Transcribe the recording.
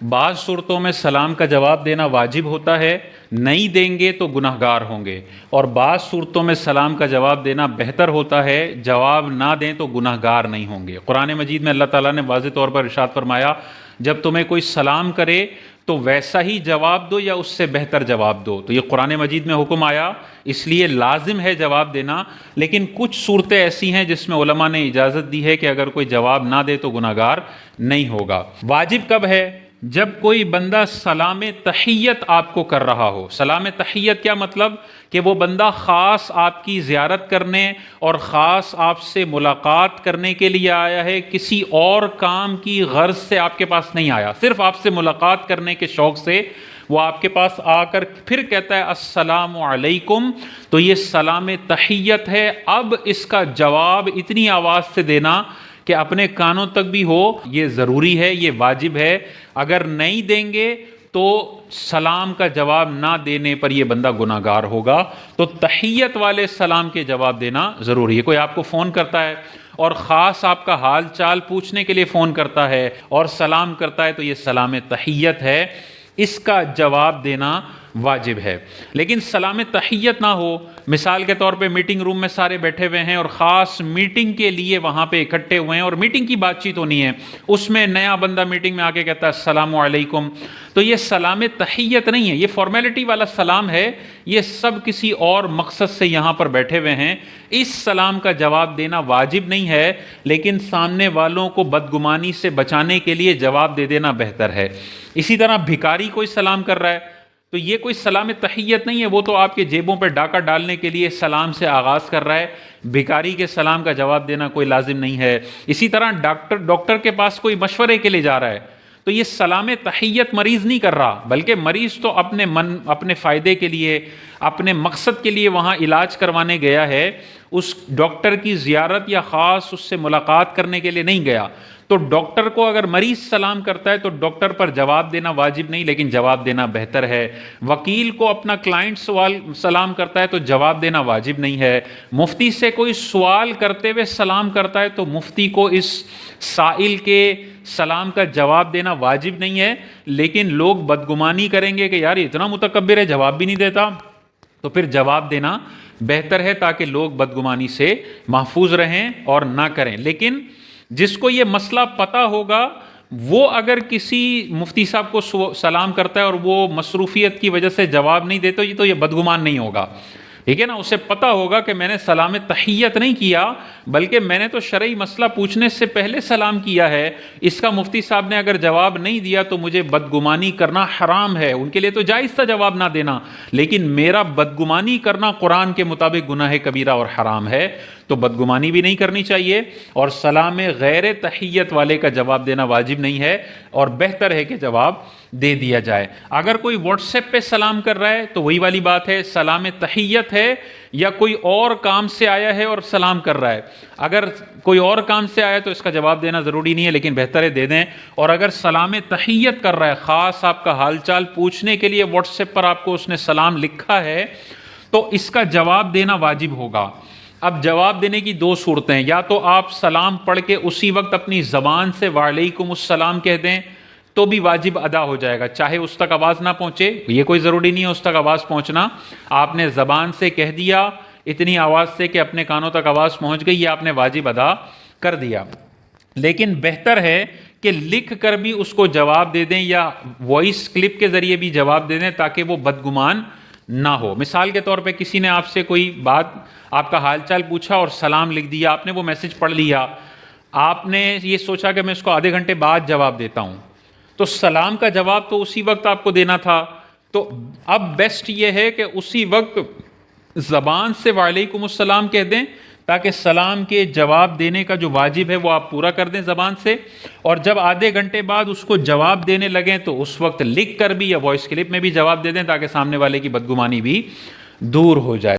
بعض صورتوں میں سلام کا جواب دینا واجب ہوتا ہے، نہیں دیں گے تو گناہگار ہوں گے، اور بعض صورتوں میں سلام کا جواب دینا بہتر ہوتا ہے، جواب نہ دیں تو گناہگار نہیں ہوں گے۔ قرآن مجید میں اللہ تعالیٰ نے واضح طور پر ارشاد فرمایا، جب تمہیں کوئی سلام کرے تو ویسا ہی جواب دو یا اس سے بہتر جواب دو۔ تو یہ قرآن مجید میں حکم آیا، اس لیے لازم ہے جواب دینا، لیکن کچھ صورتیں ایسی ہیں جس میں علماء نے اجازت دی ہے کہ اگر کوئی جواب نہ دے تو گناہگار نہیں ہوگا۔ واجب کب ہے؟ جب کوئی بندہ سلام تحیت آپ کو کر رہا ہو۔ سلام تحیت کیا مطلب؟ کہ وہ بندہ خاص آپ کی زیارت کرنے اور خاص آپ سے ملاقات کرنے کے لیے آیا ہے، کسی اور کام کی غرض سے آپ کے پاس نہیں آیا، صرف آپ سے ملاقات کرنے کے شوق سے وہ آپ کے پاس آ کر پھر کہتا ہے السلام علیکم، تو یہ سلام تحیت ہے۔ اب اس کا جواب اتنی آواز سے دینا کہ اپنے کانوں تک بھی ہو، یہ ضروری ہے، یہ واجب ہے۔ اگر نہیں دیں گے تو سلام کا جواب نہ دینے پر یہ بندہ گناہگار ہوگا۔ تو تحیت والے سلام کے جواب دینا ضروری ہے۔ کوئی آپ کو فون کرتا ہے اور خاص آپ کا حال چال پوچھنے کے لیے فون کرتا ہے اور سلام کرتا ہے تو یہ سلام تحیت ہے، اس کا جواب دینا واجب ہے۔ لیکن سلام تحیت نہ ہو، مثال کے طور پہ میٹنگ روم میں سارے بیٹھے ہوئے ہیں اور خاص میٹنگ کے لیے وہاں پہ اکٹھے ہوئے ہیں اور میٹنگ کی بات چیت ہونی ہے، اس میں نیا بندہ میٹنگ میں آ کے کہتا ہے السلام علیکم، تو یہ سلام تحیت نہیں ہے، یہ فارمیلٹی والا سلام ہے، یہ سب کسی اور مقصد سے یہاں پر بیٹھے ہوئے ہیں۔ اس سلام کا جواب دینا واجب نہیں ہے، لیکن سامنے والوں کو بدگمانی سے بچانے کے لیے جواب دے دینا بہتر ہے۔ اسی طرح بھکاری کوئی سلام کر رہا ہے تو یہ کوئی سلام تحیت نہیں ہے، وہ تو آپ کے جیبوں پہ ڈاکہ ڈالنے کے لیے سلام سے آغاز کر رہا ہے، بھکاری کے سلام کا جواب دینا کوئی لازم نہیں ہے۔ اسی طرح ڈاکٹر کے پاس کوئی مشورے کے لیے جا رہا ہے تو یہ سلام تحیت مریض نہیں کر رہا، بلکہ مریض تو اپنے فائدے کے لیے، اپنے مقصد کے لیے وہاں علاج کروانے گیا ہے، اس ڈاکٹر کی زیارت یا خاص اس سے ملاقات کرنے کے لیے نہیں گیا۔ تو ڈاکٹر کو اگر مریض سلام کرتا ہے تو ڈاکٹر پر جواب دینا واجب نہیں، لیکن جواب دینا بہتر ہے۔ وکیل کو اپنا کلائنٹ سلام کرتا ہے تو جواب دینا واجب نہیں ہے۔ مفتی سے کوئی سوال کرتے ہوئے سلام کرتا ہے تو مفتی کو اس سائل کے سلام کا جواب دینا واجب نہیں ہے، لیکن لوگ بدگمانی کریں گے کہ یار اتنا متکبر ہے جواب بھی نہیں دیتا، تو پھر جواب دینا بہتر ہے تاکہ لوگ بدگمانی سے محفوظ رہیں اور نہ کریں۔ لیکن جس کو یہ مسئلہ پتہ ہوگا وہ اگر کسی مفتی صاحب کو سلام کرتا ہے اور وہ مصروفیت کی وجہ سے جواب نہیں دیتے تو یہ بدگمان نہیں ہوگا، ٹھیک ہے نا، اسے پتہ ہوگا کہ میں نے سلام تحیت نہیں کیا بلکہ میں نے تو شرعی مسئلہ پوچھنے سے پہلے سلام کیا ہے، اس کا مفتی صاحب نے اگر جواب نہیں دیا تو مجھے بدگمانی کرنا حرام ہے۔ ان کے لیے تو جائز تھا جواب نہ دینا، لیکن میرا بدگمانی کرنا قرآن کے مطابق گناہ کبیرہ اور حرام ہے، تو بدگمانی بھی نہیں کرنی چاہیے، اور سلام غیر تحیت والے کا جواب دینا واجب نہیں ہے، اور بہتر ہے کہ جواب دے دیا جائے۔ اگر کوئی واٹس ایپ پہ سلام کر رہا ہے تو وہی والی بات ہے، سلام تحیت ہے یا کوئی اور کام سے آیا ہے اور سلام کر رہا ہے۔ اگر کوئی اور کام سے آیا تو اس کا جواب دینا ضروری نہیں ہے، لیکن بہتر ہے دے دیں۔ اور اگر سلام تحیت کر رہا ہے، خاص آپ کا حال چال پوچھنے کے لیے واٹس ایپ پر آپ کو اس نے سلام لکھا ہے، تو اس کا جواب دینا واجب ہوگا۔ اب جواب دینے کی دو صورتیں ہیں، یا تو آپ سلام پڑھ کے اسی وقت اپنی زبان سے وعلیکم السلام کہہ دیں تو بھی واجب ادا ہو جائے گا، چاہے اس تک آواز نہ پہنچے، یہ کوئی ضروری نہیں ہے اس تک آواز پہنچنا، آپ نے زبان سے کہہ دیا اتنی آواز سے کہ اپنے کانوں تک آواز پہنچ گئی، یہ آپ نے واجب ادا کر دیا۔ لیکن بہتر ہے کہ لکھ کر بھی اس کو جواب دے دیں یا وائس کلپ کے ذریعے بھی جواب دے دیں تاکہ وہ بدگمان نہ ہو۔ مثال کے طور پہ کسی نے آپ سے کوئی بات، آپ کا حال چال پوچھا اور سلام لکھ دیا، آپ نے وہ میسج پڑھ لیا، آپ نے یہ سوچا کہ میں اس کو آدھے گھنٹے بعد جواب دیتا ہوں، تو سلام کا جواب تو اسی وقت آپ کو دینا تھا، تو اب بیسٹ یہ ہے کہ اسی وقت زبان سے وعلیکم السلام کہہ دیں تاکہ سلام کے جواب دینے کا جو واجب ہے وہ آپ پورا کر دیں زبان سے، اور جب آدھے گھنٹے بعد اس کو جواب دینے لگیں تو اس وقت لکھ کر بھی یا وائس کلپ میں بھی جواب دے دیں تاکہ سامنے والے کی بدگمانی بھی دور ہو جائے۔